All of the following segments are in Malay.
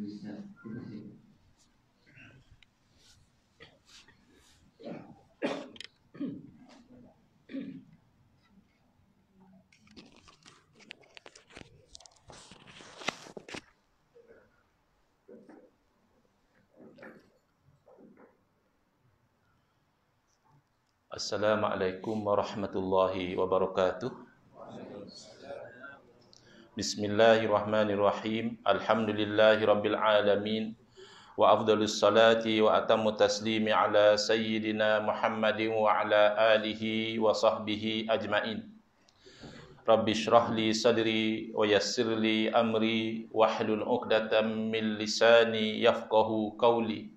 Assalamualaikum warahmatullahi wabarakatuh. Bismillahirrahmanirrahim. Alhamdulillahi rabbil alamin. Wa afdalus salati wa atammu taslimi ala sayyidina Muhammadin wa ala alihi wa sahbihi ajma'in. Rabbi shrah li sadri wa yassir li amri wahlul 'uqdatam min lisani yafqahu qawli.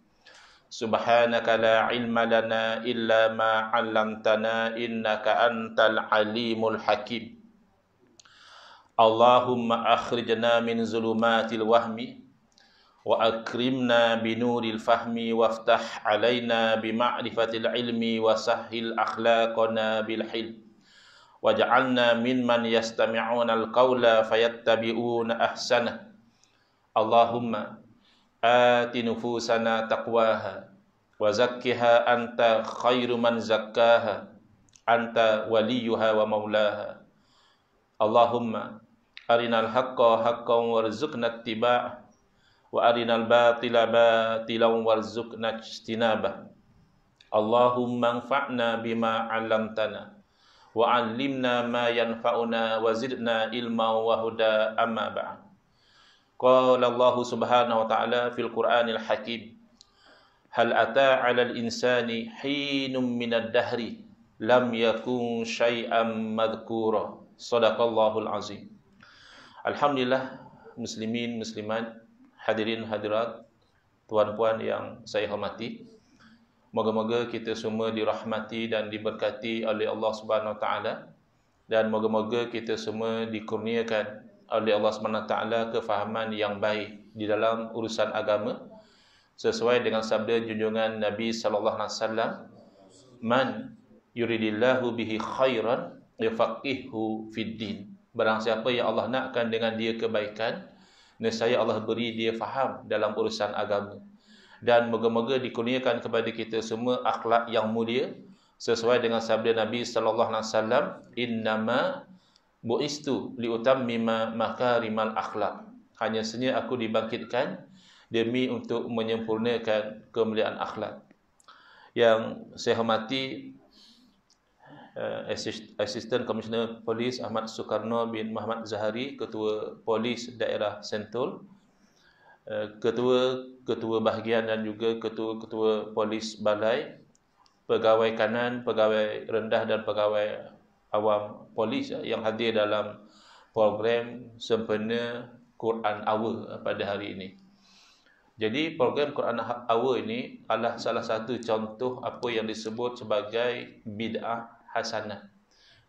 Subhanaka la ilma lana illa ma 'allamtana innaka antal alimul hakim. Allahumma akhrijna min zulumatil wahmi wa akrimna binuril fahmi waftah alaina bima'rifatil ilmi wa sahhil akhlaqana bil hilm waj'alna mimman yastami'una al-qawla fayattabi'una ahsana. Allahumma ati nufusana taqwaha wa zakkiha anta khairu man zakkaha anta waliyuha wa maulaha. Allahumma arinal haqqa haqqan warzuqna ittiba'ah wa arinal batila batilan warzuqna ijtinabah. Allahumma anfa'na bima 'allamtana wa 'allimna ma yanfa'una wa zidna ilma wa huda. Amma ba'd. Qala Allah subhanahu wa ta'ala fil Qur'anil Hakim, hal ata 'alal insani hinum minad dahri lam yakun syai'an madhkura. Shadaqallahul azim. Alhamdulillah, muslimin muslimat, hadirin hadirat, tuan-puan yang saya hormati. Moga-moga kita semua dirahmati dan diberkati oleh Allah Subhanahu wa taala, dan moga-moga kita semua dikurniakan oleh Allah Subhanahu wa taala kefahaman yang baik di dalam urusan agama sesuai dengan sabda junjungan Nabi sallallahu alaihi wasallam, man yuridillahu bihi khairan yafaqihu fid din. Barang siapa yang Allah nakkan dengan dia kebaikan, nescaya Allah beri dia faham dalam urusan agama. Dan moga-moga dikurniakan kepada kita semua akhlak yang mulia sesuai dengan sabda Nabi sallallahu alaihi wasallam, innama bu'istu liutammima makarimal akhlak. Hanya saja aku dibangkitkan demi untuk menyempurnakan kemuliaan akhlak. Yang saya hormati Assistant Commissioner Polis Ahmad Sukarno bin Muhammad Zahari, Ketua Polis Daerah Sentul, Ketua Bahagian dan juga Ketua Polis Balai, Pegawai Kanan, Pegawai Rendah dan Pegawai Awam Polis yang hadir dalam program sempena Quran Hour pada hari ini. Jadi program Quran Hour ini adalah salah satu contoh apa yang disebut sebagai bid'ah hasanah,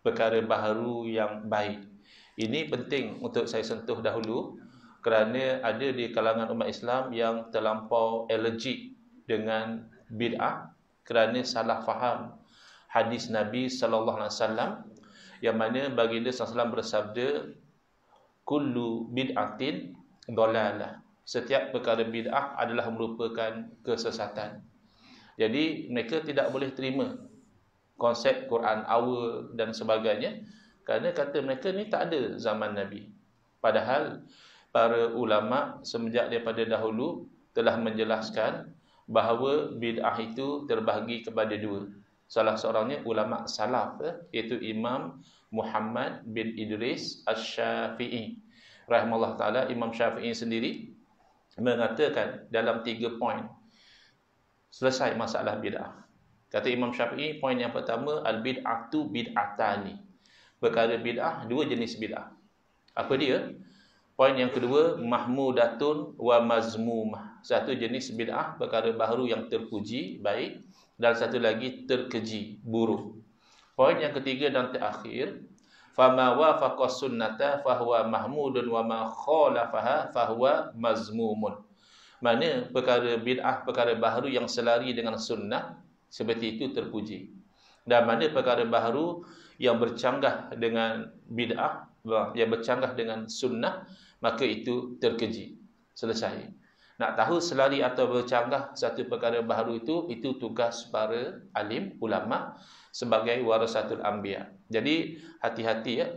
perkara baharu yang baik. Ini penting untuk saya sentuh dahulu kerana ada di kalangan umat Islam yang terlampau allergic dengan bid'ah kerana salah faham hadis Nabi sallallahu alaihi wasallam, yang mana baginda sallallahu alaihi wasallam bersabda, kullu bid'atin dhalalah. Setiap perkara bid'ah adalah merupakan kesesatan. Jadi mereka tidak boleh terima konsep Quran Hour dan sebagainya kerana kata mereka ni tak ada zaman Nabi. Padahal para ulama semenjak daripada dahulu telah menjelaskan bahawa bid'ah itu terbahagi kepada dua. Salah seorangnya ulama salaf, iaitu Imam Muhammad bin Idris Asy-Syafi'i rahimahullah taala. Imam Syafi'i sendiri mengatakan dalam 3 poin selesai masalah bid'ah. Kata Imam Syafi'i, poin yang pertama, al-bid'atu bid'atani. Perkara bid'ah, dua jenis bid'ah. Apa dia? Poin yang kedua, mahmudatun wa mazmumah. Satu jenis bid'ah, perkara baharu yang terpuji, baik. Dan satu lagi, terkeji, buruk. Poin yang ketiga dan terakhir, fama wafaqa sunnata fahuwa mahmudun wa ma khalafaha fahuwa mazmumun. Mana perkara bid'ah, perkara baharu yang selari dengan sunnah, seperti itu terpuji. Dan mana perkara baharu yang bercanggah dengan bid'ah, yang bercanggah dengan sunnah, maka itu terkeji. Selesai. Nak tahu selari atau bercanggah satu perkara baharu itu tugas para alim, ulama sebagai warasatul anbiya. Jadi hati-hati ya.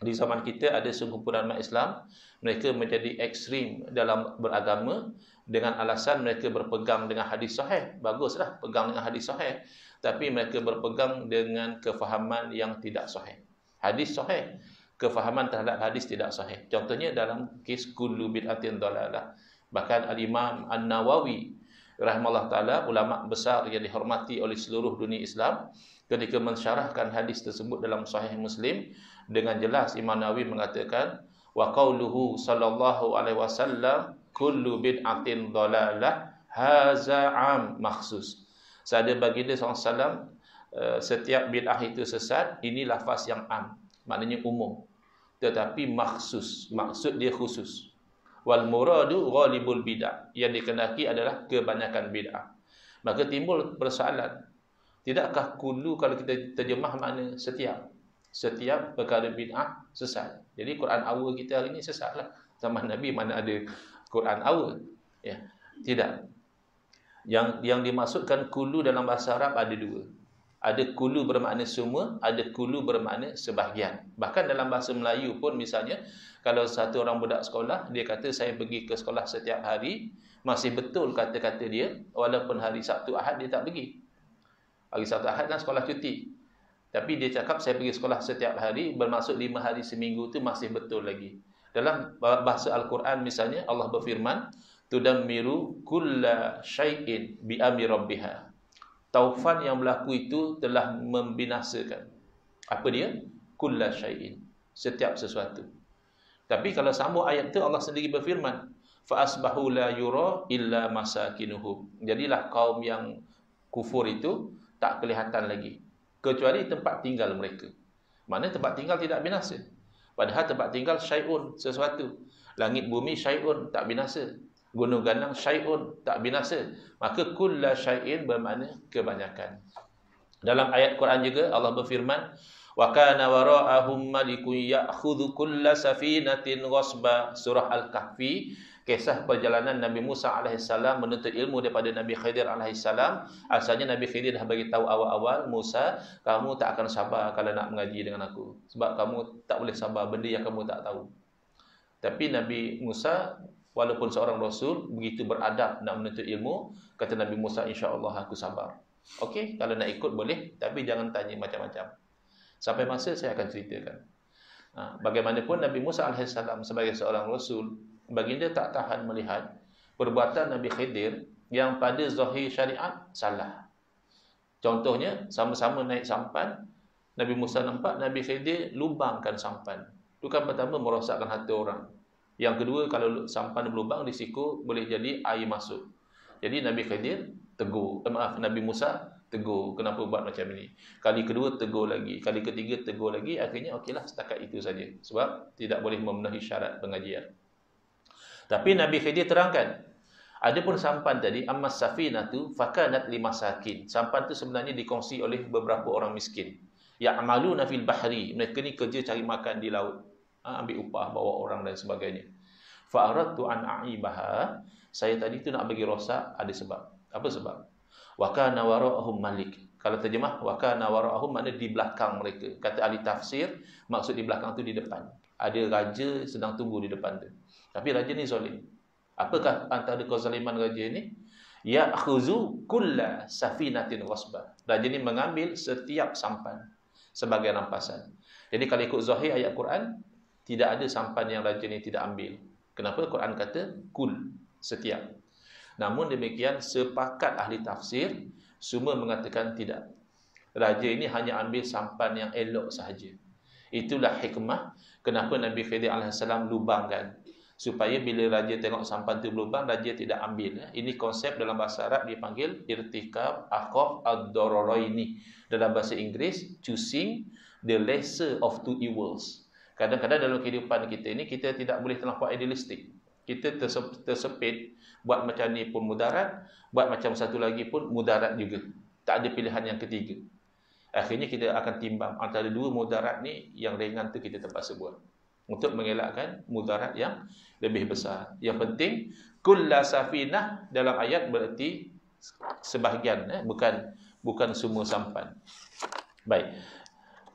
Di zaman kita ada sekumpulan umat Islam, mereka menjadi ekstrim dalam beragama dengan alasan mereka berpegang dengan hadis sahih. Baguslah pegang dengan hadis sahih, tapi mereka berpegang dengan kefahaman yang tidak sahih. Hadis sahih, kefahaman terhadap hadis tidak sahih. Contohnya dalam kes kullu bid'atin dalalah. Bahkan Al-Imam An-Nawawi rahimahullah taala, ulama besar yang dihormati oleh seluruh dunia Islam, ketika mensyarahkan hadis tersebut dalam Sahih Muslim, dengan jelas Imam Nawawi mengatakan wa qauluhu sallallahu alaihi wasallam kullu bid'atin dalalah haza am makhsus. Sabda baginda SAW, setiap bid'ah itu sesat, ini lafaz yang am, maknanya umum, tetapi makhsus, maksud dia khusus. Wal muradu ghalibul bid'ah, yang dikehendaki adalah kebanyakan bid'ah. Maka timbul persoalan, tidakkah kullu kalau kita terjemah makna setiap perkara bid'ah sesat? Jadi Quran awal kita hari ini sesatlah. Zaman Nabi mana ada Quran awal? Ya, tidak. Yang dimaksudkan kullu dalam bahasa Arab ada dua. Ada kullu bermakna semua, ada kullu bermakna sebahagian. Bahkan dalam bahasa Melayu pun misalnya, kalau satu orang budak sekolah, dia kata saya pergi ke sekolah setiap hari, masih betul kata-kata dia, walaupun hari Sabtu Ahad dia tak pergi. Hari Sabtu Ahad kan sekolah cuti. Tapi dia cakap saya pergi sekolah setiap hari, bermaksud 5 hari seminggu tu masih betul lagi. Dalam bahasa Al-Quran misalnya, Allah berfirman, tudammiru kulla syai'in bi amri rabbiha. Taufan yang berlaku itu telah membinasakan. Apa dia? Kulla syai'in. Setiap sesuatu. Tapi kalau sambung ayat itu, Allah sendiri berfirman, fa asbahu la yura illa masakinuhum. Jadilah kaum yang kufur itu tak kelihatan lagi, kecuali tempat tinggal mereka. Mana tempat tinggal tidak binasa. Padahal tempat tinggal syai'un, sesuatu. Langit bumi syai'un, tak binasa. Gunung ganang syai'un, tak binasa. Maka kulla syai'in bermakna kebanyakan. Dalam ayat Quran juga Allah berfirman, wa kana wara'ahum malikun ya'khudhu kulla safinatin ghasba. Surah Al-Kahfi, kisah perjalanan Nabi Musa AS menuntut ilmu daripada Nabi Khidir AS. Asalnya Nabi Khidir dah bagi tahu awal-awal, Musa, kamu tak akan sabar kalau nak mengaji dengan aku, sebab kamu tak boleh sabar benda yang kamu tak tahu. Tapi Nabi Musa, walaupun seorang Rasul, begitu beradab nak menuntut ilmu, kata Nabi Musa, insya-Allah aku sabar. Okey, kalau nak ikut boleh, tapi jangan tanya macam-macam. Sampai masa saya akan ceritakan. Bagaimanapun Nabi Musa AS sebagai seorang Rasul, baginda tak tahan melihat perbuatan Nabi Khidir yang pada zahir syariat salah. Contohnya, sama-sama naik sampan, Nabi Musa nampak Nabi Khidir lubangkan sampan. Itu kan pertama merosakkan hati orang. Yang kedua, kalau sampan berlubang di siku boleh jadi air masuk. Jadi Nabi Khidir tegur, Nabi Musa tegur, kenapa buat macam ini. Kali kedua tegur lagi, kali ketiga tegur lagi, akhirnya okeylah setakat itu saja. Sebab tidak boleh memenuhi syarat pengajian. Tapi Nabi Khidir terangkan, adapun sampan tadi, ammas safinatu fakanat limasakin. Sampan itu sebenarnya dikongsi oleh beberapa orang miskin. Ya'maluna fil bahri, mereka ni kerja cari makan di laut. Ambil upah, bawa orang dan sebagainya. Fa'aradtu an a'ibaha, saya tadi tu nak bagi rosak, ada sebab. Apa sebab? Wa kana wara'ahum malik. Kalau terjemah wa kana wara'ahum, makna di belakang mereka. Kata ahli tafsir, maksud di belakang tu di depan. Ada raja sedang tunggu di depan tu. Tapi raja ni zalim. Apakah antara kezaliman raja ni? Ya'khuzu kulla safinatin ghasba. Raja ni mengambil setiap sampan sebagai rampasan. Jadi kalau ikut zahir ayat Quran, tidak ada sampan yang raja ni tidak ambil. Kenapa? Quran kata kul, setiap. Namun demikian, sepakat ahli tafsir semua mengatakan tidak. Raja ini hanya ambil sampan yang elok sahaja. Itulah hikmah kenapa Nabi Khidir AS lubangkan, supaya bila raja tengok sampan itu berlubang, raja tidak ambil. Ini konsep dalam bahasa Arab dipanggil irtikab akhaf ad-dararaini. Dalam bahasa Inggeris, choosing the lesser of two evils. Kadang-kadang dalam kehidupan kita ini, kita tidak boleh terlampau idealistik. Kita tersepit, buat macam ni pun mudarat, buat macam satu lagi pun mudarat juga. Tak ada pilihan yang ketiga. Akhirnya kita akan timbang antara dua mudarat ni, yang ringan tu kita terpaksa buat. untuk mengelakkan mudarat yang lebih besar. Yang penting kulla safinah dalam ayat berarti sebahagian, bukan semua sampan. Baik.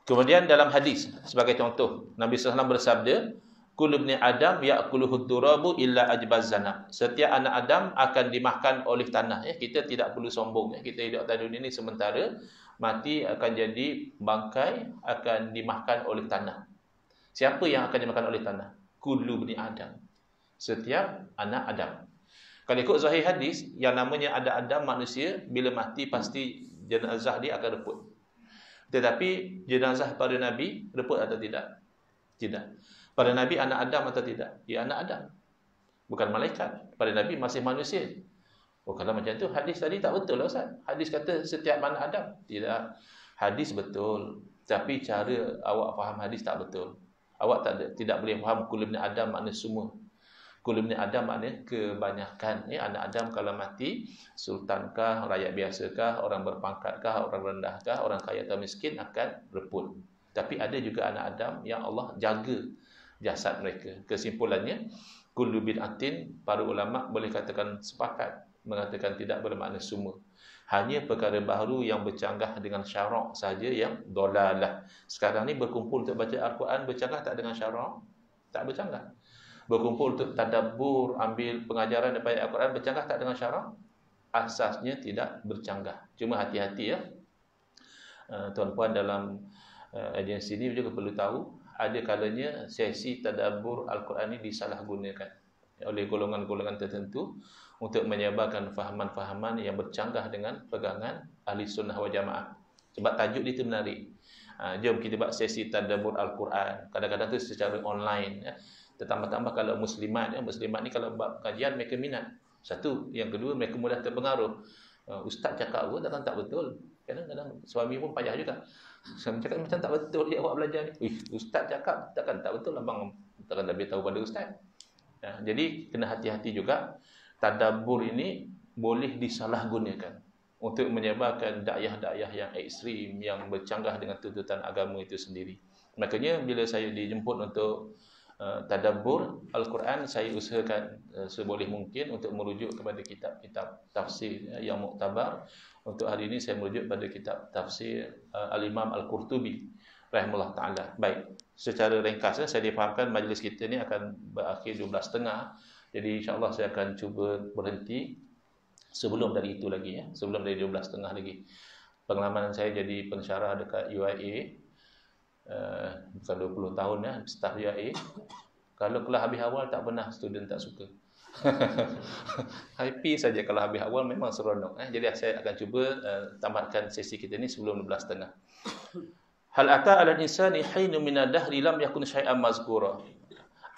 Kemudian dalam hadis sebagai contoh, Nabi SAW bersabda, kullu ibni Adam ya'kuluhu turabu illa ajbaz zanab. Setiap anak Adam akan dimakan oleh tanah. Kita tidak perlu sombong. Kita hidup di dunia ini sementara, mati akan jadi bangkai, akan dimakan oleh tanah. Siapa yang akan dimakan oleh tanah? Kullu ibni Adam. Setiap anak Adam. Kalau ikut zahir hadis, yang namanya ada Adam manusia, bila mati pasti jenazah dia akan reput. Tetapi jenazah pada Nabi reput atau tidak? Tidak. Pada Nabi anak Adam atau tidak? Ya, anak Adam. Bukan malaikat. Pada Nabi masih manusia. Oh, kalau macam tu hadis tadi tak betul lah Ustaz. Hadis kata setiap anak Adam. Tidak. Hadis betul. Tapi cara awak faham hadis tak betul. Awak tidak boleh faham kullu ibni Adam makna semua. Kullu ibni Adam makna kebanyakan. Anak Adam kalau mati, sultankah, rakyat biasakah, orang berpangkatkah, orang rendahkah, orang kaya atau miskin akan reput. Tapi ada juga anak Adam yang Allah jaga jasad mereka. Kesimpulannya, kullu bid'atin, para ulama boleh katakan sepakat mengatakan tidak bermakna semua. Hanya perkara baru yang bercanggah dengan syarak saja yang dolalah. Sekarang ni berkumpul untuk baca Al-Quran bercanggah tak dengan syarak? Tak bercanggah. Berkumpul untuk tadabbur, ambil pengajaran daripada Al-Quran bercanggah tak dengan syarak? Asasnya tidak bercanggah. Cuma hati-hati ya. Tuan-puan dalam agensi ini juga perlu tahu, ada kalanya sesi tadabbur Al-Quran ini disalahgunakan oleh golongan-golongan tertentu untuk menyebarkan fahaman-fahaman yang bercanggah dengan pegangan ahli sunnah wal jamaah. Sebab tajuk dia itu menarik. Jom kita buat sesi tadabbur Al-Quran. Kadang-kadang tu secara online. Tertambah-tambah kalau muslimat ni kalau buat kajian mereka minat. Satu, yang kedua mereka mudah terpengaruh. Ustaz cakap apa takkan tak betul. Kadang-kadang suami pun payah juga. Suami cakap macam tak betul dia awak belajar ni. Ustaz cakap takkan tak betul, abang takkan lebih tahu pada ustaz. Jadi kena hati-hati juga. Tadabbur ini boleh disalahgunakan untuk menyebarkan dakwah-dakwah yang ekstrim, yang bercanggah dengan tuntutan agama itu sendiri. Makanya bila saya dijemput untuk tadabbur Al-Quran, saya usahakan seboleh mungkin untuk merujuk kepada kitab-kitab tafsir yang muktabar. Untuk hari ini saya merujuk pada kitab tafsir Al-Imam Al-Qurtubi rahimahullah ta'ala. Baik, secara ringkas saya difahamkan majlis kita ni akan berakhir 12.30. Jadi insya-Allah saya akan cuba berhenti sebelum dari itu lagi sebelum dari 12.30 lagi. Pengalaman saya jadi pensyarah dekat UIA bukan 20 tahun staf UIA. Kalau kelas habis awal tak pernah student tak suka. Happy saja kalau habis awal, memang seronok. Jadi saya akan cuba tamatkan sesi kita ni sebelum 12.30. Hal ata 'alal insani hinun minad dahri lam yakun syai'an mazkura.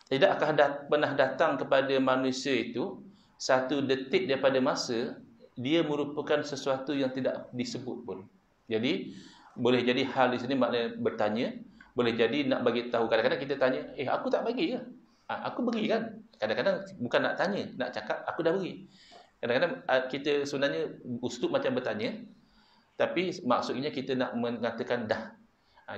Tidakkah pernah datang kepada manusia itu satu detik daripada masa dia merupakan sesuatu yang tidak disebut pun. Jadi boleh jadi hal di sini maknanya bertanya, boleh jadi nak bagi tahu. Kadang-kadang kita tanya, aku tak bagi ke? Aku bagi kan? Kadang-kadang bukan nak tanya, nak cakap aku dah bagi. Kadang-kadang kita sebenarnya uslub macam bertanya, tapi maksudnya kita nak mengatakan dah.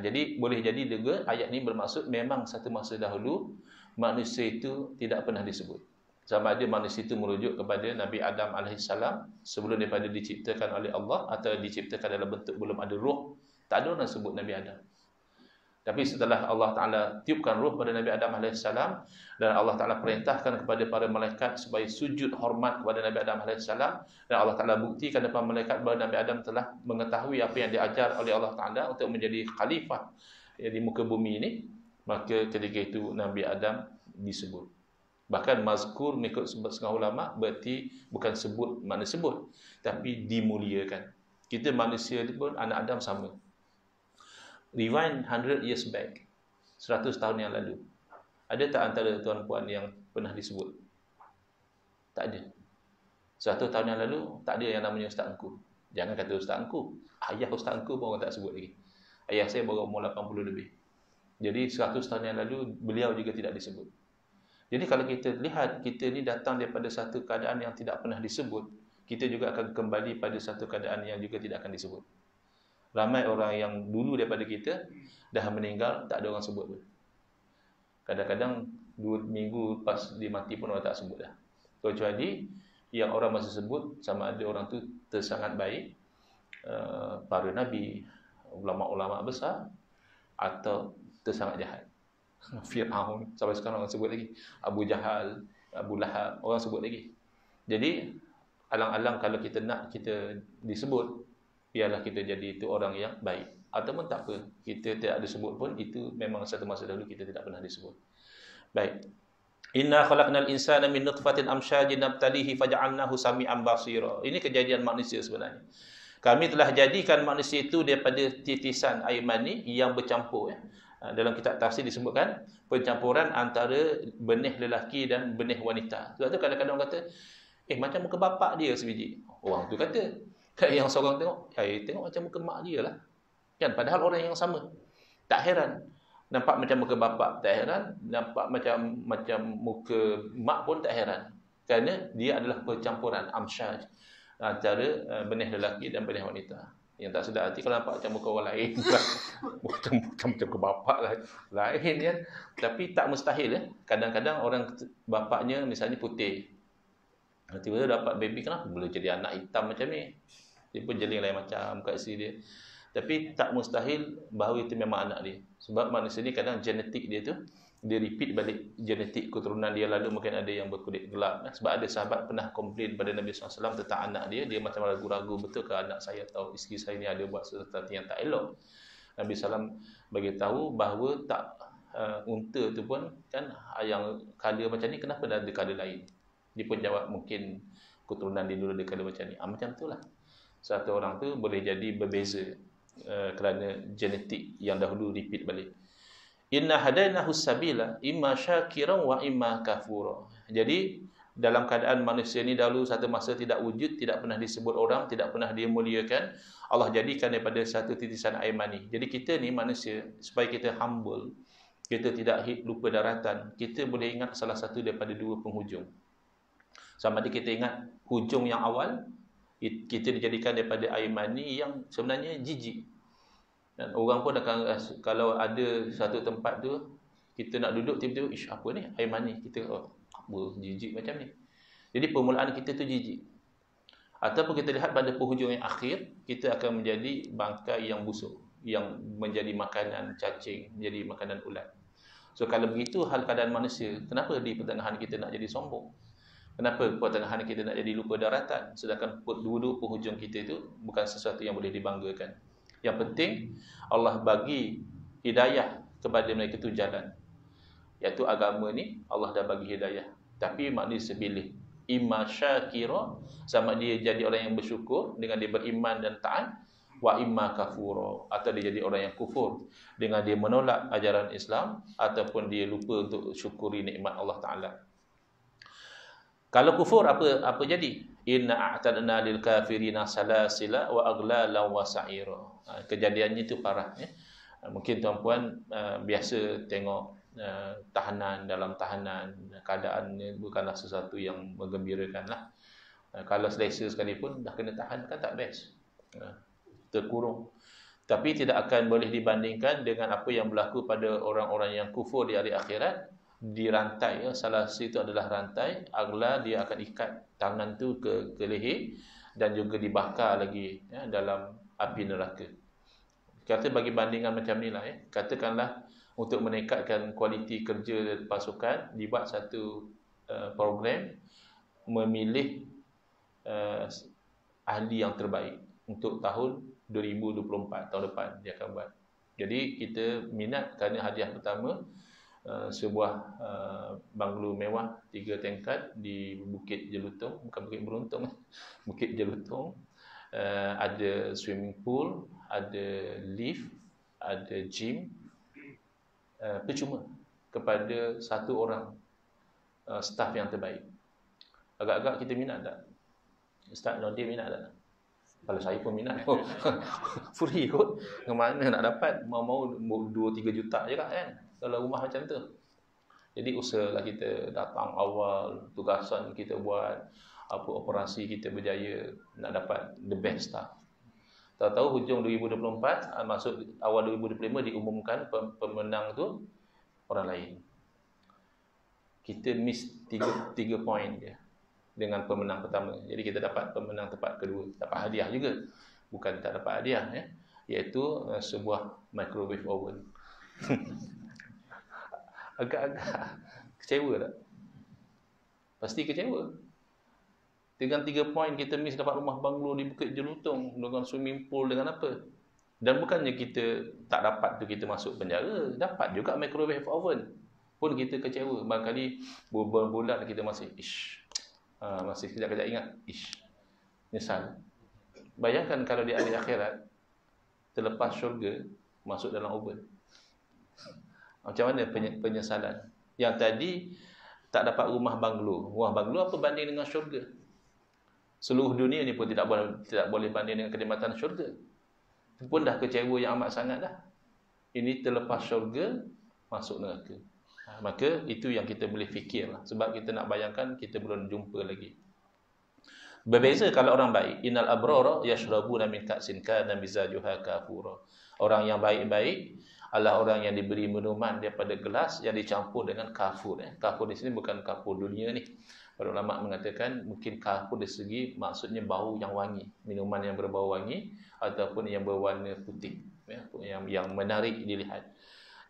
Jadi boleh jadi juga ayat ni bermaksud memang satu masa dahulu manusia itu tidak pernah disebut. Sama ada manusia itu merujuk kepada Nabi Adam AS sebelum daripada diciptakan oleh Allah, atau diciptakan dalam bentuk belum ada roh. Tak ada orang sebut Nabi Adam. Tapi setelah Allah Ta'ala tiupkan ruh pada Nabi Adam AS, dan Allah Ta'ala perintahkan kepada para malaikat supaya sujud hormat kepada Nabi Adam AS, dan Allah Ta'ala buktikan depan malaikat bahawa Nabi Adam telah mengetahui apa yang diajar oleh Allah Ta'ala untuk menjadi khalifah di muka bumi ini, maka ketika itu Nabi Adam disebut. Bahkan mazkur mengikut setengah ulama berarti bukan sebut makna sebut, tapi dimuliakan. Kita manusia pun anak Adam sama. Rewind 100 years back, 100 tahun yang lalu, ada tak antara tuan-puan yang pernah disebut? Tak ada. 100 tahun yang lalu tak ada yang namanya Ustaz Engku. Jangan kata Ustaz Engku, ayah Ustaz Engku pun orang tak sebut lagi. Ayah saya baru umur 80 lebih. Jadi 100 tahun yang lalu beliau juga tidak disebut. Jadi kalau kita lihat, kita ni datang daripada satu keadaan yang tidak pernah disebut, kita juga akan kembali pada satu keadaan yang juga tidak akan disebut. Ramai orang yang dulu daripada kita dah meninggal, tak ada orang sebut pun. Kadang-kadang 2 minggu lepas dia mati pun orang tak sebut dah. Kecuali yang orang masih sebut sama ada orang tu tersangat baik, para nabi, ulama-ulama besar, atau tersangat jahat. Fir'aun, sampai sekarang orang sebut lagi. Abu Jahal, Abu Lahab, orang sebut lagi. Jadi alang-alang kalau kita nak kita disebut, biarlah kita jadi itu orang yang baik. Ataupun tak apa, kita tidak disebut pun, itu memang satu masa dahulu kita tidak pernah disebut. Baik. Inna khalaqnal insana min nutfatin amsyajin nabtalihi faja'alnahu sami'an basira. Ini kejadian manusia sebenarnya. Kami telah jadikan manusia itu daripada titisan air mani yang bercampur. Dalam kitab tafsir disebutkan pencampuran antara benih lelaki dan benih wanita. Sebab tu kadang-kadang orang kata, macam muka bapak dia sebiji. Orang tu kata, yang seorang tengok, tengok macam muka mak dia lah. Kan? Padahal orang yang sama. Tak heran. Nampak macam muka bapak, tak heran. Nampak macam muka mak pun tak heran. Kerana dia adalah percampuran amsyaj antara benih lelaki dan benih wanita. Yang tak sedar hati kalau nampak macam muka orang lain, macam ke bapak lain kan. Tapi tak mustahil ya. Kadang-kadang orang bapaknya misalnya putih, tiba-tiba dapat baby, kenapa boleh jadi anak hitam macam ni? Dia pun jeling lain macam kat isteri dia. Tapi tak mustahil bahawa itu memang anak dia. Sebab manusia ni kadang genetik dia tu, dia repeat balik genetik keturunan dia. Lalu mungkin ada yang berkulit gelap. Sebab ada sahabat pernah komplain pada Nabi SAW tentang anak dia. Dia macam ragu-ragu, betul ke anak saya atau isteri saya ni ada buat sesuatu yang tak elok. Nabi SAW bagi tahu bahawa tak, unta tu pun kan yang color macam ni, kenapa dah ada color lain? Dia pun jawab mungkin keturunan dia dulu ada color macam ni. Macam itulah. Satu orang tu boleh jadi berbeza kerana genetik yang dahulu repeat balik. Inna hadainahu sabila imma syakiran wa imma kafura. Jadi dalam keadaan manusia ni dahulu satu masa tidak wujud, tidak pernah disebut orang, tidak pernah dia muliakan, Allah jadikan daripada satu titisan air mani. Jadi kita ni manusia, supaya kita humble, kita tidak lupa daratan, kita boleh ingat salah satu daripada dua penghujung. Sama ada kita ingat hujung yang awal, kita dijadikan daripada air mani yang sebenarnya jijik. Dan orang pun akan, kalau ada satu tempat tu kita nak duduk, tiba-tiba apa ni, air mani, kita apa jijik macam ni. Jadi permulaan kita tu jijik. Ataupun kita lihat pada penghujung yang akhir, kita akan menjadi bangkai yang busuk, yang menjadi makanan cacing, menjadi makanan ulat. So kalau begitu hal keadaan manusia, kenapa di pertengahan kita nak jadi sombong? Kenapa pertengahan kita nak jadi lupa daratan? Sedangkan dua-dua penghujung kita itu bukan sesuatu yang boleh dibanggakan. Yang penting Allah bagi hidayah kepada mereka itu jalan, iaitu agama ni Allah dah bagi hidayah. Tapi manusia pilih imma syakira, sama dia jadi orang yang bersyukur dengan dia beriman dan taat, wa imma kafura, atau dia jadi orang yang kufur dengan dia menolak ajaran Islam, ataupun dia lupa untuk syukuri nikmat Allah Taala. Kalau kufur apa jadi? Inna a'tadna lil kafirina salasila wa aghlala wa sa'ira. Kejadiannya itu parah ya. Mungkin tuan-puan biasa tengok tahanan dalam tahanan, keadaannya bukanlah sesuatu yang menggembirakan lah. Kalau selesa sekalipun dah kena tahan kan tak best, terkurung. Tapi tidak akan boleh dibandingkan dengan apa yang berlaku pada orang-orang yang kufur di hari akhirat. Dirantai ya. Salah satu adalah rantai agla, dia akan ikat tangan tu ke leher dan juga dibakar lagi ya, dalam api neraka. Kata bagi bandingan macam ni lah ya. Katakanlah untuk meningkatkan kualiti kerja pasukan, dibuat satu program memilih ahli yang terbaik untuk tahun 2024, tahun depan dia akan buat. Jadi kita minat kerana hadiah pertama sebuah banglo mewah 3 tingkat di Bukit Jelutong, bukan Bukit Beruntung, Bukit Jelutong. Ada swimming pool, ada lift, ada gym, percuma kepada satu orang staf yang terbaik. Agak-agak kita minat tak? Ustaz Nodir minat tak? Kalau saya pun minat. Free kot. Kemana nak dapat? Mau-mau 2-3 juta je kan? Kalau rumah macam tu. Jadi usahalah kita datang awal, tugasan kita buat, apa operasi kita berjaya nak dapat the best staff. Tahu-tahu hujung 2024, masuk awal 2025 diumumkan pemenang tu orang lain. kita miss 3 poin dia dengan pemenang pertama. Jadi kita dapat pemenang tempat kedua, dapat hadiah juga. Bukan tak dapat hadiah ya, iaitu sebuah microwave oven. Agak-agak kecewa tak? Pasti kecewa. Dengan 3 poin kita miss dapat rumah banglo di Bukit Jelutong dengan swimming pool dengan apa. Dan bukannya kita tak dapat tu kita masuk penjara, dapat juga microwave oven. Pun kita kecewa. Barangkali berbulan kita masih masih kejap-kejap ingat, nyesal. Bayangkan kalau di hari akhirat terlepas syurga masuk dalam oven. Macam mana penyesalan? Yang tadi tak dapat rumah banglo. Rumah banglo apa banding dengan syurga? Seluruh dunia ni pun tidak boleh banding dengan kenikmatan syurga. Itu pun dah kecewa yang amat sangat dah. Ini terlepas syurga masuk neraka. Maka itu yang kita boleh fikirlah. Sebab kita nak bayangkan kita belum jumpa lagi. Berbeza kalau orang baik. Innal abrara yashrabuna min ka'sin kana mizajuha kafura. Orang yang baik-baik adalah orang yang diberi minuman daripada gelas yang dicampur dengan kafur. Kafur di sini bukan kafur dunia ni. Para ulama mengatakan mungkin kafur dari segi maksudnya bau yang wangi, minuman yang berbau wangi ataupun yang berwarna putih, yang menarik dilihat.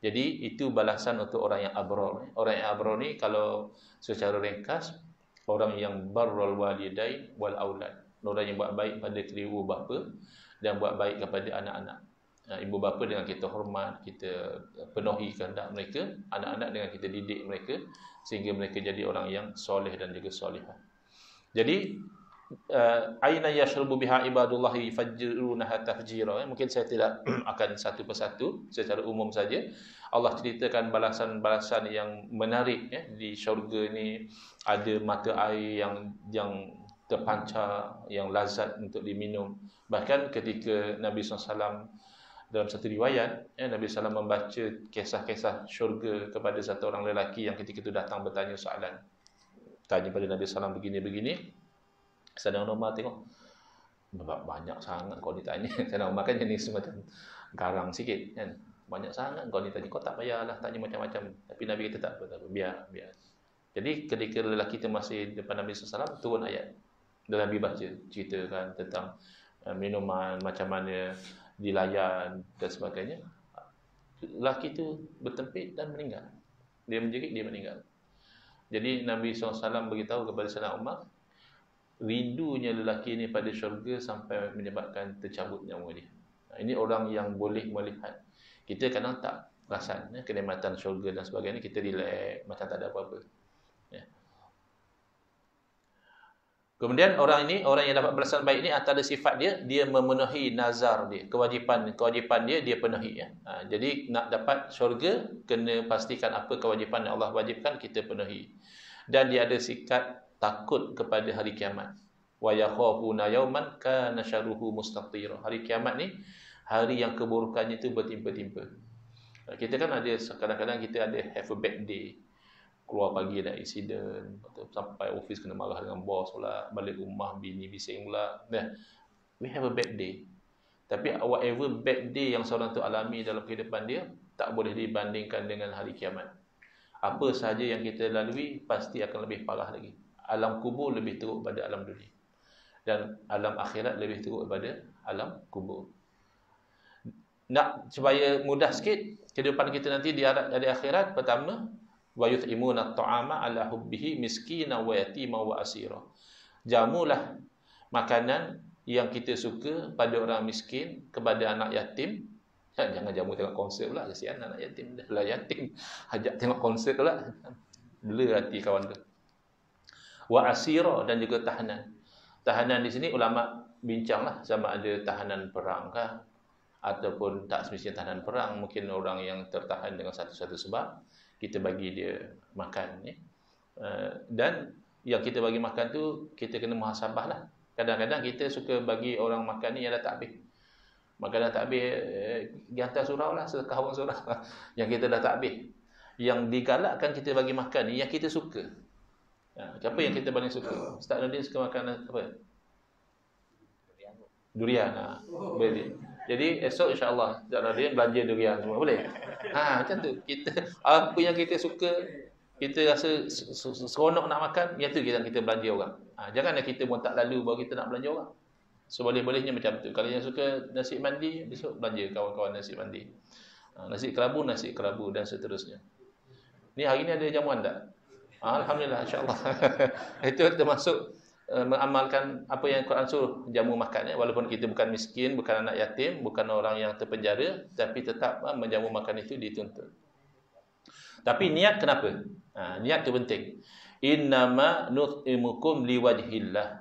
Jadi itu balasan untuk orang yang abrar. Orang yang abrar ni kalau secara ringkas, orang yang barrul walidain wal aulad. Orang yang buat baik pada kedua ibu bapa dan buat baik kepada anak-anak. Ibu bapa dengan kita hormat, kita penuhi kehendak mereka, anak-anak dengan kita didik mereka sehingga mereka jadi orang yang soleh dan juga solihah. Jadi aina yashrubu biha ibadullah yufajjirunaha tafjira. Mungkin saya tidak akan satu persatu, secara umum saja. Allah ceritakan balasan-balasan yang menarik ya. Di syurga ni ada mata air yang terpancar, yang lazat untuk diminum. Bahkan ketika Nabi SAW dalam satu riwayat, Nabi SAW membaca kisah-kisah syurga kepada satu orang lelaki yang ketika itu datang bertanya soalan. Tanya pada Nabi SAW begini-begini. Sedang Umar tengok, banyak sangat kau ditanya. Sedang Umar kan jenis macam garang sikit kan. Banyak sangat kau ditanya. Kau tak payahlah tanya macam-macam. Tapi Nabi kata tak apa. Biar. Jadi ketika lelaki itu masih depan Nabi SAW, turun ayat. Dan Nabi baca, ceritakan tentang minuman, macam mana dilayan dan sebagainya. Lelaki itu bertempik dan meninggal. Dia menjerit, dia meninggal. Jadi Nabi SAW beritahu kepada Sayyidina Umar, rindunya lelaki ini pada syurga sampai menyebabkan tercabut nyawa dia. Ini orang yang boleh melihat. Kita kadang tak perasan kenikmatan syurga dan sebagainya, kita relax macam tak ada apa-apa. Kemudian orang yang dapat balasan baik ini antara sifat dia memenuhi nazar dia, kewajipan dia penuhi ya. Jadi nak dapat syurga kena pastikan apa kewajipan yang Allah wajibkan kita penuhi. Dan dia ada sikap takut kepada hari kiamat. Wa yakhafuna yawman kana syarruhu mustatira. Hari kiamat ni hari yang keburukannya itu bertimpa-timpa. Kita kan ada kadang-kadang kita ada have a bad day. Keluar pagi ada insiden, sampai office kena marah dengan bos pula, balik rumah bini bising pula. We have a bad day. Tapi whatever bad day yang seorang tu alami dalam kehidupan dia tak boleh dibandingkan dengan hari kiamat. Apa sahaja yang kita lalui pasti akan lebih parah lagi. Alam kubur lebih teruk pada alam dunia. Dan alam akhirat lebih teruk pada alam kubur. Nak supaya mudah sikit kehidupan kita nanti di akhirat, pertama wa yut'imuna at'ama ala hubbihi miskina wa yatima wa asira. Jamulah makanan yang kita suka pada orang miskin, kepada anak yatim. Jangan jamu tengok konsert pula, kesian anak yatim dah lah yatim. Ajak tengok konsert pula. Bela hati kawan tu. Wa asira, dan juga tahanan. Tahanan di sini ulama bincanglah sama ada tahanan perang kah ataupun tak semestinya tahanan perang, mungkin orang yang tertahan dengan satu-satu sebab. Kita bagi dia makan ni. Dan yang kita bagi makan tu kita kena muhasabah lah. Kadang-kadang kita suka bagi orang makan ni yang dah tak habis. Makanan tak habis, hantar surau lah, sedekah orang surau. Yang kita dah tak habis. Yang digalakkan kita bagi makan ni yang kita suka. Apa yang kita paling suka? Ustaz Nurdin suka makan apa? Durian. Boleh. Jadi esok insya-Allah Ustaz Nurdin belanja durian semua, boleh? Macam tu. Kita apa yang kita suka Kita rasa seronok nak makan, yang tu kita belanja orang. Janganlah kita pun tak lalu baru kita nak belanja orang. Seboleh-bolehnya macam tu. Kalau yang suka nasi mandi, besok belanja kawan-kawan nasi mandi. Nasi kerabu dan seterusnya. Ni hari ni ada jamuan tak? Alhamdulillah, insya-Allah. Itu termasuk mengamalkan apa yang Quran suruh, jamu makan. Walaupun kita bukan miskin, bukan anak yatim, bukan orang yang terpenjara, tapi tetap menjamu makan itu dituntut. Tapi niat kenapa? Niat tu penting. Innama nut'imukum liwajhillah.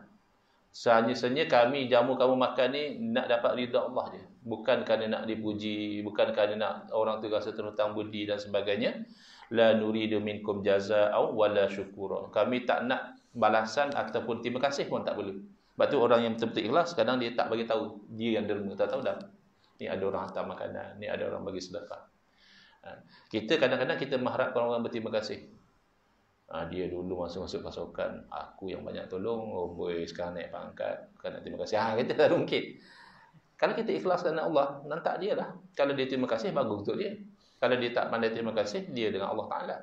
Sebenarnya kami jamu kamu makan ni nak dapat ridha Allah je. Bukan kerana nak dipuji, bukan kerana nak orang tu rasa terhutang budi dan sebagainya. La nuridu minkum jazaa'u wala syukura. Kami tak nak balasan ataupun terima kasih pun tak boleh. Sebab tu orang yang betul-betul ikhlas kadang dia tak bagi tahu, dia yang derma, tak tahu dah. Ni ada orang hantar makanan, ni ada orang bagi sedekah. Kita kadang-kadang kita mengharapkan orang berterima kasih. Dia dulu masuk pasukan, aku yang banyak tolong, oh boy sekarang naik pangkat, bukan nak terima kasih. Kita tak mungkin. Kalau kita ikhlas kerana Allah, nanti dia lah. Kalau dia terima kasih, bagus untuk dia. Kalau dia tak pandai terima kasih, dia dengan Allah Ta'ala.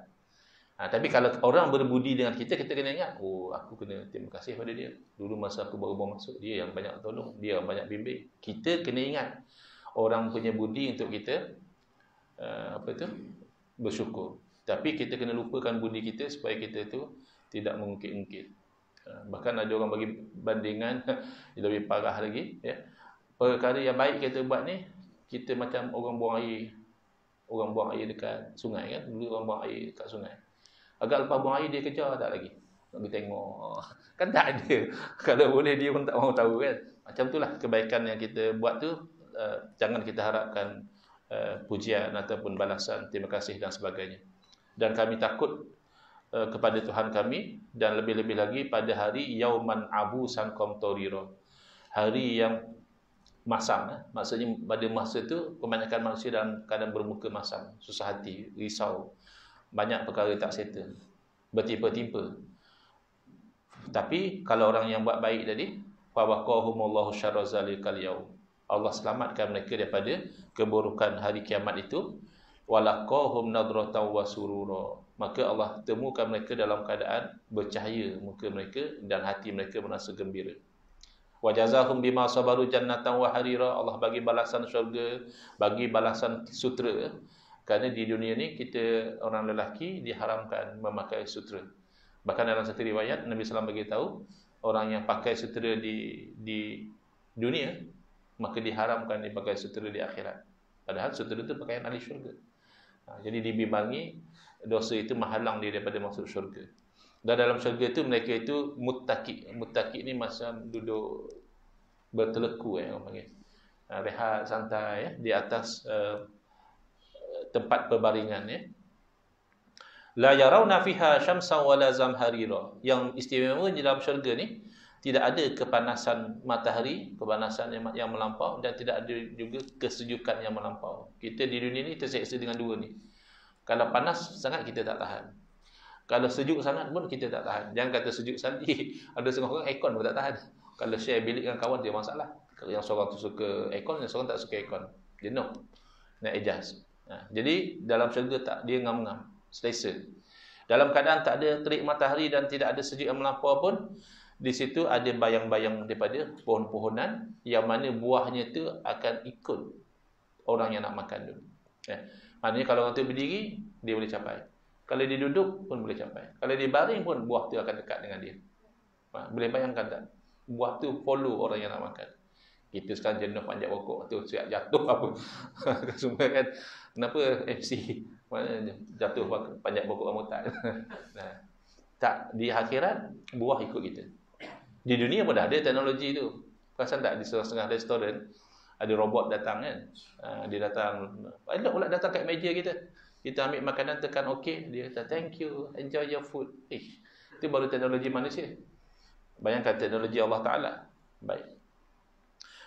Tapi kalau orang berbudi dengan kita kena ingat, oh aku kena terima kasih pada dia. Dulu masa aku baru masuk, dia yang banyak tolong, dia yang banyak bimbing. Kita kena ingat, orang punya budi untuk kita, bersyukur. Tapi kita kena lupakan budi kita supaya kita tu tidak mengungkit-ungkit. Bahkan ada orang bagi bandingan lebih parah lagi, ya. Perkara yang baik kita buat ni, kita macam orang buang air dekat sungai kan. Dulu orang buang air dekat sungai. Agak lepas buang air dia kejar tak lagi. Nak pergi tengok. Kan tak ada. Kalau boleh dia pun tak mahu tahu kan. Macam itulah kebaikan yang kita buat tu, jangan kita harapkan pujian ataupun balasan, terima kasih dan sebagainya. Dan kami takut kepada Tuhan kami, dan lebih-lebih lagi pada hari yauman abusan qamtarira, hari yang masam. Maksudnya pada masa tu kebanyakan manusia dalam keadaan bermuka masam, susah hati, risau, banyak perkara tak settle, bertimpa-timpa. Tapi kalau orang yang buat baik tadi, fa waqahumullahu syarra zalikal yaum, Allah selamatkan mereka daripada keburukan hari kiamat itu. Walaqahum nadratan wa surura, maka Allah temukan mereka dalam keadaan bercahaya muka mereka dan hati mereka merasa gembira. Wa jazahum bima sabaru jannatan wa harira, Allah bagi balasan syurga, bagi balasan sutera. Kerana di dunia ni kita orang lelaki diharamkan memakai sutera. Bahkan dalam satu riwayat Nabi SAW bagi tahu, orang yang pakai sutera di dunia, maka diharamkan dipakai sutera di akhirat. Padahal sutera itu pakaian ahli syurga. Jadi dibimbangi dosa itu menghalang dia daripada masuk syurga. Dan dalam syurga itu mereka itu muttaqi. Muttaqi ni macam duduk berteleku orang panggil. Rehat santai di atas tempat perbaringan ya. La yarawna fiha syamsan wala zamharira. Yang istimewa di dalam syurga ni tidak ada kepanasan matahari, kepanasan yang melampau, dan tidak ada juga kesejukan yang melampau. Kita di dunia ni terseksa dengan dua ni. Kalau panas sangat kita tak tahan. Kalau sejuk sangat pun kita tak tahan. Jangan kata sejuk sangat, ada setengah orang aircon pun tak tahan. Kalau share bilik dengan kawan dia masalah. Kalau yang seorang tu suka aircon, yang seorang tak suka aircon, dia nak adjust. Jadi dalam syurga tak, dia ngam-ngam, selesa. Dalam keadaan tak ada terik matahari dan tidak ada sejuk yang melampau pun, di situ ada bayang-bayang daripada pohon-pohonan yang mana buahnya tu akan ikut orang yang nak makan tu. Maknanya kalau orang tu berdiri, dia boleh capai. Kalau dia duduk pun boleh capai. Kalau dia baring pun buah tu akan dekat dengan dia. Boleh bayangkan tak? Buah tu follow orang yang nak makan. Kita sekarang jenuh panjat pokok tu, siap jatuh apa. Semua kan. Kenapa MC mana jatuh panjat pokok rambutan? Tak, di akhirat buah ikut kita. Di dunia pun dah ada teknologi tu. Perasan tak di setengah restoran ada robot datang kan. Dia datang, elok pula datang kat meja kita. Kita ambil makanan, tekan okey, dia kata thank you, enjoy your food. Itu baru teknologi manusia. Bayangkan teknologi Allah Ta'ala. Baik.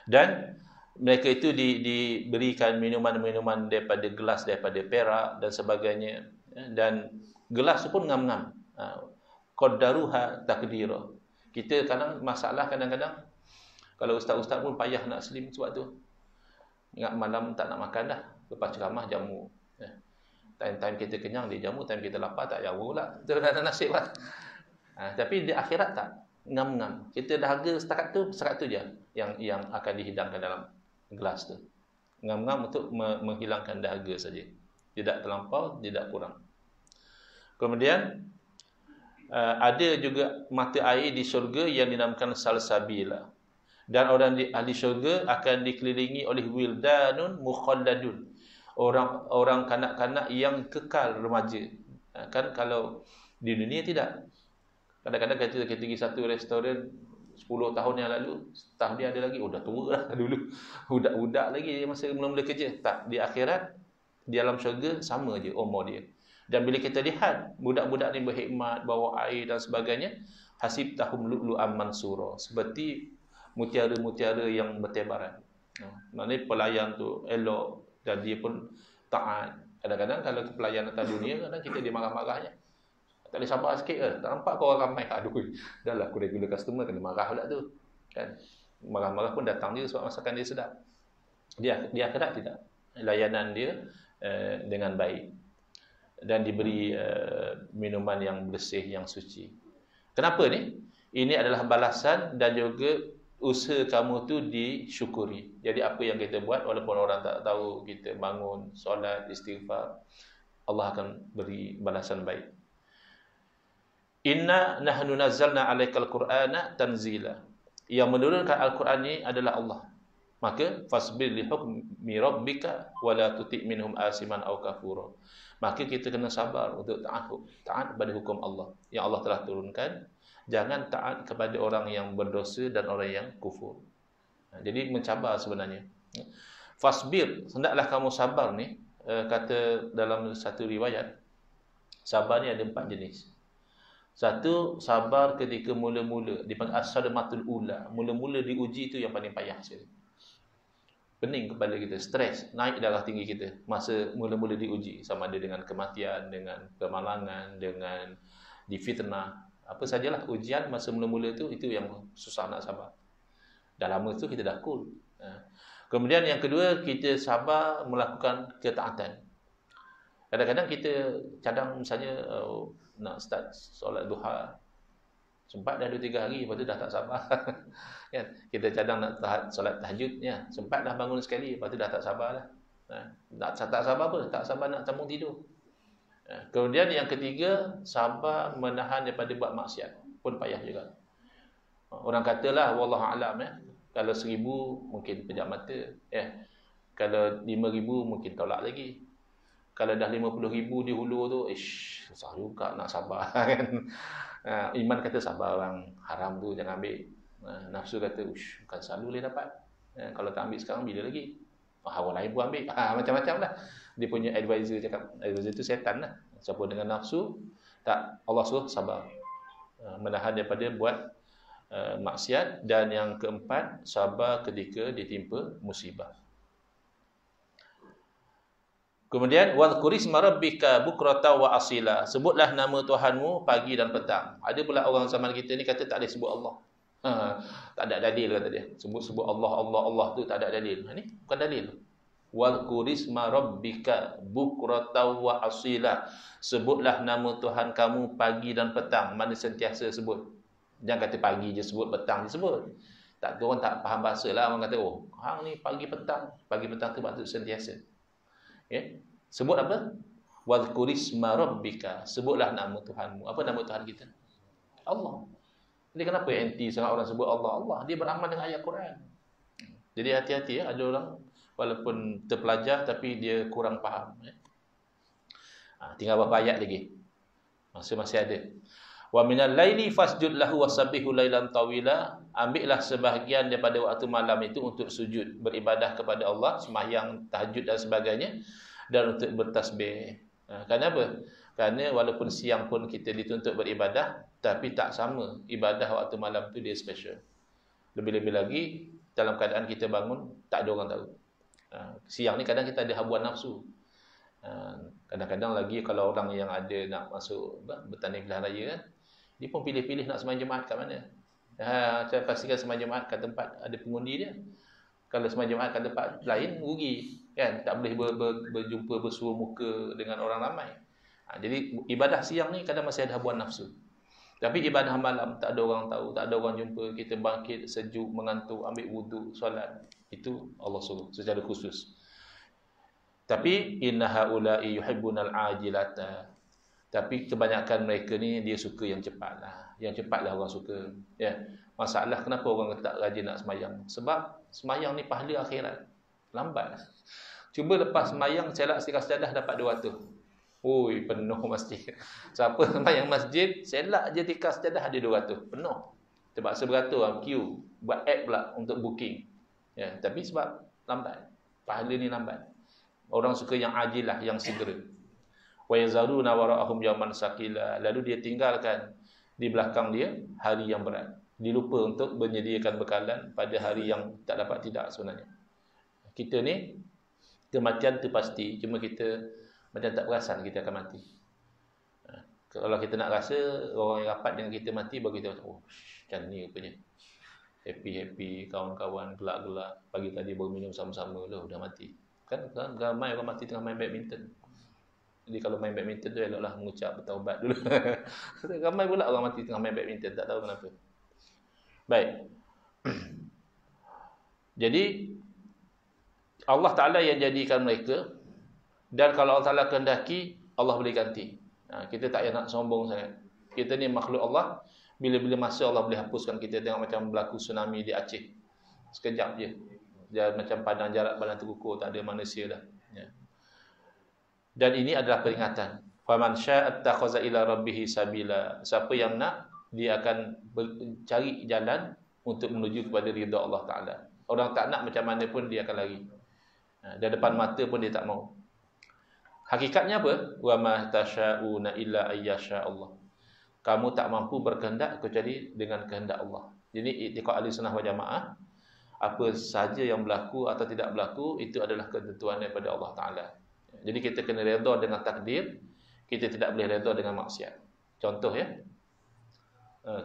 Dan mereka itu diberikan minuman-minuman daripada gelas, daripada perak dan sebagainya. Dan gelas pun ngam-ngam. Qaddaruha taqdira. Kita kadang-kadang kalau ustaz-ustaz pun payah nak slim sebab tu. Ingat malam tak nak makan dah. Lepas ceramah jamu. Time kita kenyang dia jamu, time kita lapar tak jamu pula. Itu ada nasib lah. Tapi di akhirat tak. Ngam-ngam. Kita dahaga setakat tu je yang akan dihidangkan dalam gelas tu. Ngam-ngam untuk menghilangkan dahaga saja. Tidak terlampau, tidak kurang. Kemudian ada juga mata air di syurga yang dinamakan salsabila. Dan orang di ahli syurga akan dikelilingi oleh wildanun mukhalladun. Orang kanak-kanak yang kekal remaja. Kan kalau di dunia tidak. Kadang-kadang kita pergi satu restoran 10 tahun yang lalu, staff dia ada lagi, dah tua lah dulu. Budak-budak lagi masa mula-mula kerja. Tak, di akhirat, di alam syurga sama je umur dia. Dan bila kita lihat budak-budak ni berhikmat, bawa air dan sebagainya, hasibtahum lu'lu'an mansura, seperti mutiara-mutiara yang bertebaran. Maknanya pelayan tu elok dan dia pun taat. Kadang-kadang kalau pelayan atas dunia, kadang kita dimarah-marahnya. Tak boleh sabar sikit ke? Tak nampak kau orang ramai. Aduh, dah lah aku regular customer, kena marah pula tu. Kan? Marah-marah pun datang je sebab masakan dia sedap. Dia akhirat tidak. Layanan dia dengan baik. Dan diberi minuman yang bersih, yang suci. Kenapa ni? Ini adalah balasan dan juga usaha kamu tu disyukuri. Jadi apa yang kita buat, walaupun orang tak tahu, kita bangun, solat, istighfar, Allah akan beri balasan baik. Inna nahnu nazzalna 'alaikal qur'ana tanzila. Yang menurunkan Al-Quran ini adalah Allah. Maka fasbir li hukmi rabbika wa la tuti' minhum asiman aw kafura. Maka kita kena sabar untuk taat pada hukum Allah yang Allah telah turunkan. Jangan taat kepada orang yang berdosa dan orang yang kufur. Jadi mencabar sebenarnya. Fasbir, hendaklah kamu sabar ni, kata dalam satu riwayat, sabar ni ada 4 jenis. Satu, sabar ketika mula-mula, dipanggil as-sadmatul ula. Mula-mula diuji itu yang paling payah sekali. Pening kepala kita, stres, naik darah tinggi kita masa mula-mula diuji, sama ada dengan kematian, dengan kemalangan, dengan difitnah, apa sajalah ujian masa mula-mula itu yang susah nak sabar. Dah lama tu kita dah cool. Kemudian yang kedua, kita sabar melakukan ketaatan. Kadang-kadang kita cadang misalnya nak start solat duha, sempat dah 2-3 hari, lepas tu dah tak sabar. Kan? Kita cadang nak solat tahajud, ya, sempat dah bangun sekali, lepas tu dah tak sabar dah. Tak sabar apa? Tak sabar nak sambung tidur. Kemudian yang ketiga, sabar menahan daripada buat maksiat, pun payah juga. Orang katalah, wallahu a'lam, kalau 1000 mungkin pejam mata, kalau 5000 mungkin tolak lagi. Kalau dah 50,000 di hulu tu, susah juga nak sabar kan. Iman kata sabar orang haram tu jangan ambil. Nafsu kata, bukan selalu boleh dapat. Kalau tak ambil sekarang, bila lagi? Hawa lain pun ambil. Macam-macam lah. Dia punya advisor cakap, advisor tu setan lah. Siapa dengan nafsu, tak, Allah suruh sabar. Menahan daripada buat maksiat. Dan yang keempat, sabar ketika ditimpa musibah. Kemudian wadhkurisma rabbika bukratan wa asila. Sebutlah nama Tuhanmu pagi dan petang. Ada pula orang zaman kita ni kata tak boleh sebut Allah. Tak ada dalil kata dia. Sebut Allah tu tak ada dalil. Ni bukan dalil. Wadhkurisma rabbika bukratan wa asila. Sebutlah nama Tuhan kamu pagi dan petang. Mana sentiasa sebut. Jangan kata pagi je sebut, petang je sebut. Tak, tu orang tak faham bahasa lah. Orang kata, hang ni pagi petang. Pagi petang tu maksud sentiasa. Sebut apa? Wadhkurisma rabbika. Sebutlah nama Tuhanmu. Apa nama Tuhan kita? Allah. Jadi kenapa anti sangat orang sebut Allah? Allah. Dia beramal dengan ayat Quran. Jadi hati-hati ya. Ada orang walaupun terpelajar tapi dia kurang faham. Tinggal berapa ayat lagi? Masih ada. Wa minal laili fasjud lahu wasabbihu lailan tawila. Ambillah sebahagian daripada waktu malam itu untuk sujud, beribadah kepada Allah, sembahyang, tahajud dan sebagainya, dan untuk bertasbih. Kenapa? Kerana walaupun siang pun kita dituntut beribadah, tapi tak sama ibadah waktu malam tu dia special. Lebih-lebih lagi dalam keadaan kita bangun tak ada orang tahu. Siang ni kadang kita ada habuan nafsu. Kadang-kadang lagi kalau orang yang ada nak masuk bertanding pilihan raya kan, dia pun pilih-pilih nak sembahyang jemaat kat mana. Saya pastikan sembahyang jemaat kat tempat ada pengundi dia. Kalau sembahyang Jumaat kat tempat lain rugi, kan? Tak boleh berjumpa bersua muka dengan orang ramai. Jadi ibadah siang ni kadang masih ada habuan nafsu. Tapi ibadah malam tak ada orang tahu, tak ada orang jumpa, kita bangkit sejuk, mengantuk, ambil wuduk, solat. Itu Allah suruh secara khusus. Tapi inna haula'i yuhibbunal ajilata. Tapi kebanyakan mereka ni dia suka yang cepatlah. Yang cepatlah orang suka. Ya. Masalah kenapa orang tak rajin nak semayang? Sebab semayang ni pahala akhirat. Lambat. Cuba lepas semayang selak setengah sejadah dapat 200. Oi, penuh masjid. Siapa semayang masjid, selak je tikar sejadah ada 200. Penuh. Terpaksa beratur queue, buat app pula untuk booking. Ya, tapi sebab lambat. Pahala ni lambat. Orang suka yang ajilah, yang segera. Wa yazaruna wara'ahum yawman saqila. Lalu dia tinggalkan di belakang dia hari yang berat. Dia lupa untuk menyediakan bekalan pada hari yang tak dapat tidak sebenarnya. Kita ni kematian tu pasti, cuma kita macam tak perasan kita akan mati. Kalau kita nak rasa orang yang rapat dengan kita mati, baru kita oh, macam ni rupanya. Happy-happy, kawan-kawan gelak-gelak, pagi tadi baru minum sama-sama, loh dah mati. Kan ramai orang mati tengah main badminton. Jadi kalau main badminton tu eloklah mengucap bertaubat dulu. Ramai pula orang mati tengah main badminton, tak tahu kenapa. Baik. Jadi Allah Ta'ala yang jadikan mereka, dan kalau Allah Ta'ala kehendaki, Allah boleh ganti. Kita tak payah nak sombong sangat. Kita ni makhluk Allah. Bila-bila masa Allah boleh hapuskan kita. Tengok macam berlaku tsunami di Aceh. Sekejap je. Dia macam padang jarak badan terukur, tak ada manusia dah. Ya. Dan ini adalah peringatan. Faman syaa'a attakhadha ila rabbih sabila. Siapa yang nak, dia akan cari jalan untuk menuju kepada ridha Allah Ta'ala. Orang tak nak macam mana pun dia akan lari. Dan depan mata pun dia tak mau. Hakikatnya apa? Wa ma tasyauna illa ayyasha Allah. Kamu tak mampu berkehendak kecuali dengan kehendak Allah. Jadi i'tiqad Ahlussunnah wal Jamaah, apa sahaja yang berlaku atau tidak berlaku itu adalah ketentuan daripada Allah Taala. Jadi kita kena redha dengan takdir, kita tidak boleh redha dengan maksiat. Contoh ya.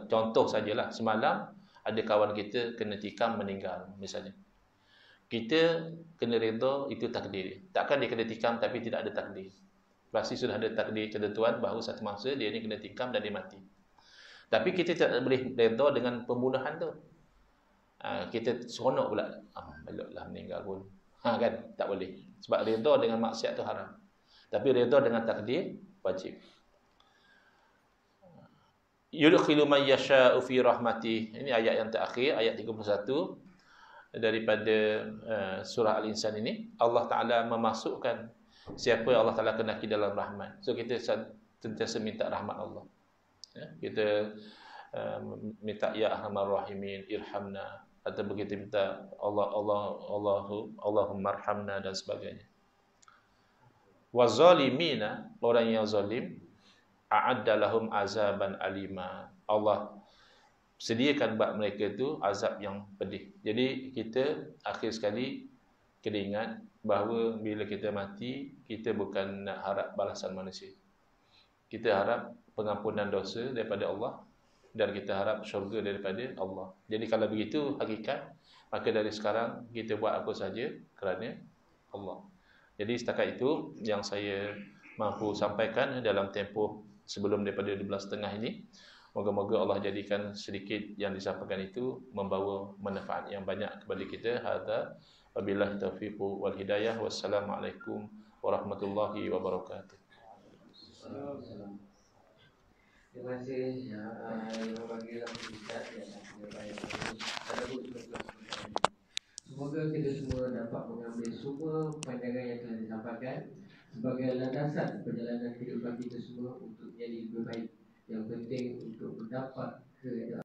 Contoh sajalah, semalam ada kawan kita kena tikam meninggal misalnya. Kita kena redha itu takdir. Takkan dia kena tikam tapi tidak ada takdir. Pasti sudah ada takdir ketentuan bahawa satu masa dia ni kena tikam dan dia mati. Tapi kita tidak boleh redha dengan pembunuhan tu. Kita seronok pula, eloklah meninggal pun. Kan tak boleh. Sebab redha dengan maksiat tu haram. Tapi redha dengan takdir wajib. Yudkhilu man yasha'u fi rahmatih. Ini ayat yang terakhir, ayat 31 daripada surah Al-Insan ini. Allah Ta'ala memasukkan siapa yang Allah Ta'ala kenaki dalam rahmat. So kita sentiasa minta rahmat Allah. Ya, kita minta ya Arhamar Rahimin irhamna, atau begitu minta Allahumma arhamna dan sebagainya. Wa zalimina, orang yang zalim, a'adda lahum azaban alima. Allah sediakan buat mereka itu azab yang pedih. Jadi kita akhir sekali kena ingat bahawa bila kita mati, kita bukan nak harap balasan manusia. Kita harap pengampunan dosa daripada Allah, dan kita harap syurga daripada Allah. Jadi kalau begitu hakikat, maka dari sekarang kita buat apa saja kerana Allah. Jadi setakat itu yang saya mampu sampaikan dalam tempoh sebelum daripada 12.30 ini. Moga-moga Allah jadikan sedikit yang disampaikan itu membawa manfaat yang banyak kepada kita. Hadza wabillahi taufiq wal hidayah. Wassalamualaikum warahmatullahi wabarakatuh. Terima kasih yang bagilah Ustaz yang baik. Semoga kita semua dapat mengambil semua pandangan yang telah disampaikan sebagai landasan perjalanan kehidupan kita semua untuk menjadi lebih baik. Yang penting untuk mendapat keadaan